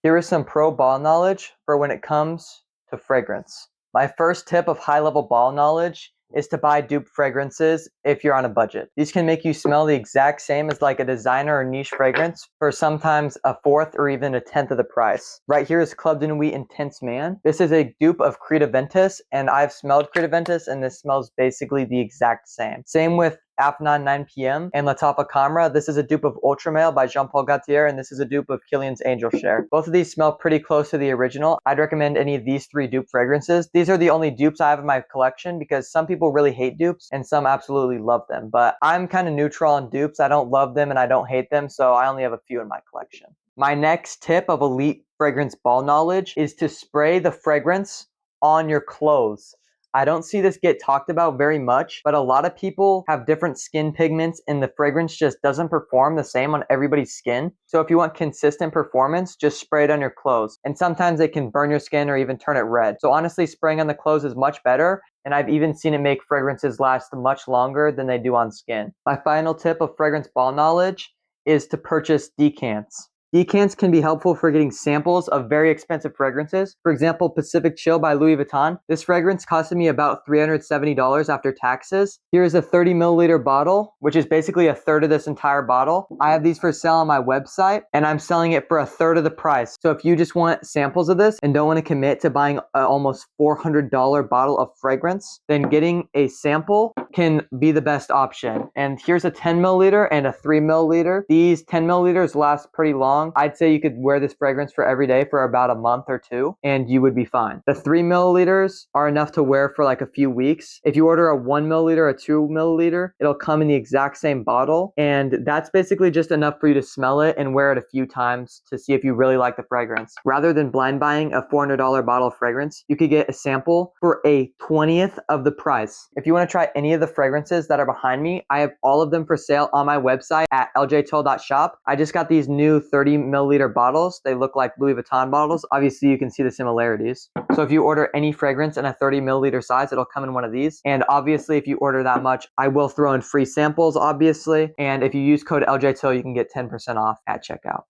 Here is some pro ball knowledge for when it comes to fragrance. My first tip of high-level ball knowledge is to buy dupe fragrances if you're on a budget. These can make you smell the exact same as like a designer or niche fragrance for sometimes a fourth or even a tenth of the price. Right here is Club de Nuit Intense Man. This is a dupe of Creed Aventus, and I've smelled Creed Aventus and this smells basically the exact same. Same with Afnan 9 PM and La Tapa Camera. This is a dupe of Ultramale by Jean-Paul Gaultier, and this is a dupe of Killian's Angel Share. Both of these smell pretty close to the original. I'd recommend any of these three dupe fragrances. These are the only dupes I have in my collection because some people really hate dupes and some absolutely love them. But I'm kind of neutral on dupes. I don't love them and I don't hate them, so I only have a few in my collection. My next tip of elite fragrance ball knowledge is to spray the fragrance on your clothes. I don't see this get talked about very much, but a lot of people have different skin pigments and the fragrance just doesn't perform the same on everybody's skin. So if you want consistent performance, just spray it on your clothes. And sometimes it can burn your skin or even turn it red. So honestly, spraying on the clothes is much better. And I've even seen it make fragrances last much longer than they do on skin. My final tip of fragrance ball knowledge is to purchase decants. Decants can be helpful for getting samples of very expensive fragrances. For example, Pacific Chill by Louis Vuitton. This fragrance costed me about $370 after taxes. Here is a 30 milliliter bottle, which is basically a third of this entire bottle. I have these for sale on my website, and I'm selling it for a third of the price. So if you just want samples of this and don't want to commit to buying an almost $400 bottle of fragrance, then getting a sample can be the best option. And here's a 10 milliliter and a 3 milliliter. These 10 milliliters last pretty long. I'd say you could wear this fragrance for every day for about a month or two and you would be fine. The 3 milliliters are enough to wear for like a few weeks. If you order a 1 milliliter, a 2 milliliter, it'll come in the exact same bottle, and that's basically just enough for you to smell it and wear it a few times to see if you really like the fragrance. Rather than blind buying a $400 bottle of fragrance, you could get a sample for a 20th of the price. If you want to try any of the fragrances that are behind me, I have all of them for sale on my website at ljtill.shop. I just got these new 30 milliliter bottles. They look like Louis Vuitton bottles. Obviously, you can see the similarities. So if you order any fragrance in a 30 milliliter size, it'll come in one of these. And obviously, if you order that much, I will throw in free samples, obviously. And if you use code LJTILL, you can get 10% off at checkout.